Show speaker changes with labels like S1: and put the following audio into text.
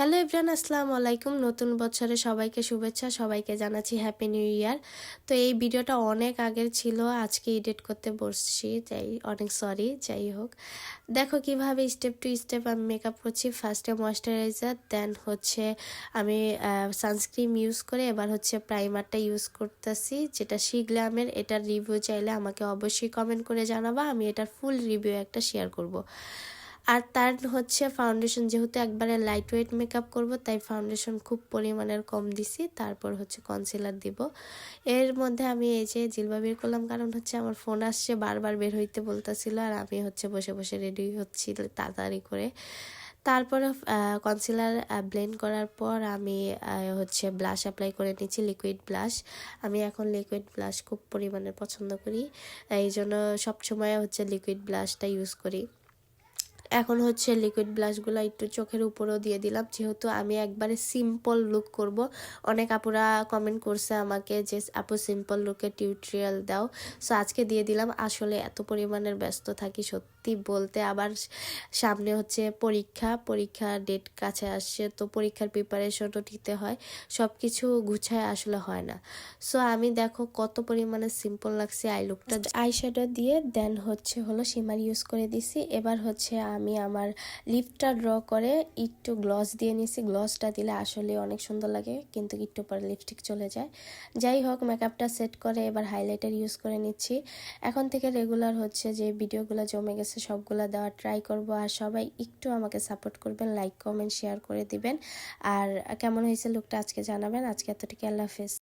S1: Hello everyone, আসসালামু আলাইকুম। নতুন বছরে সবাইকে শুভেচ্ছা, সবাইকে জানাচ্ছি হ্যাপি নিউ ইয়ার। তো এই ভিডিওটা অনেক আগের ছিল, আজকে এডিট করতে বসছি, তাই অনেক সরি। যাই হোক, দেখো কিভাবে স্টেপ টু স্টেপ আমি মেকআপ করছি। ফার্স্টে ময়শ্চারাইজার, দেন হচ্ছে আমি সানস্ক্রিন ইউজ করে এবার হচ্ছে প্রাইমারটা ইউজ করতেছি, যেটা শিগ্লামের। এটার রিভিউ চাইলে আমাকে অবশ্যই কমেন্ট করে জানাবা, আমি এটার ফুল রিভিউ একটা শেয়ার করব। আর তার হচ্ছে ফাউন্ডেশন, যেহেতু একবারে লাইট ওয়েট মেকআপ করব তাই ফাউন্ডেশন খুব পরিমাণের কম দিছি। তারপর হচ্ছে কনসিলার দিব। এর মধ্যে আমি এই যে জিলবা বের করলাম, কারণ হচ্ছে আমার ফোন আসছে, বারবার বের হইতে বলতেছিল, আর আমি হচ্ছে বসে বসে রেডি হচ্ছি তাড়াতাড়ি করে। তারপরে কনসিলার ব্লেন্ড করার পর আমি হচ্ছে ব্লাশ অ্যাপ্লাই করে নিচ্ছি, লিকুইড ব্লাশ। আমি এখন লিকুইড ব্লাশ খুব পরিমাণে পছন্দ করি, এই জন্য সবসময় হচ্ছে লিকুইড ব্লাশটা ইউজ করি। এখন হচ্ছে লিকুইড ব্লাশগুলো একটু চোখের উপরেও দিয়ে দিলাম, যেহেতু আমি একবারে সিম্পল লুক করব। অনেক আপুরা কমেন্ট করছে আমাকে যে আপু সিম্পল লুকের টিউটোরিয়াল দাও, সো আজকে দিয়ে দিলাম। আসলে এত পরিমাণের ব্যস্ত থাকি সত্যি বলতে, আবার সামনে হচ্ছে পরীক্ষা ডেট কাছে আসছে, তো পরীক্ষার প্রিপারেশনও নিতে হয়, সব কিছু গুছায় আসলে হয় না। সো আমি দেখো কত পরিমাণে সিম্পল লাগছে আই লুকটা। আই শ্যাডো দিয়ে দেন হলো শিমার ইউজ করে দিছি। এবার হচ্ছে আমি আমার লিপটা ড্র করে একটু গ্লস দিয়ে নিছি। গ্লসটা দিলে আসলে অনেক সুন্দর লাগে, কিন্তু একটু পরে লিপস্টিক চলে যায়। যাই হোক, মেকআপটা সেট করে এবার হাইলাইটার ইউজ করে নিচ্ছি। এখন থেকে রেগুলার হচ্ছে যে ভিডিওগুলো জমে গেছে সবগুলো দেওয়ার ট্রাই করব। আর সবাই একটু আমাকে সাপোর্ট করবেন, লাইক কমেন্ট শেয়ার করে দিবেন। আর কেমন হয়েছে লুকটা আজকে জানাবেন। আজকে এতটুকু, আল্লাহ হাফেজ।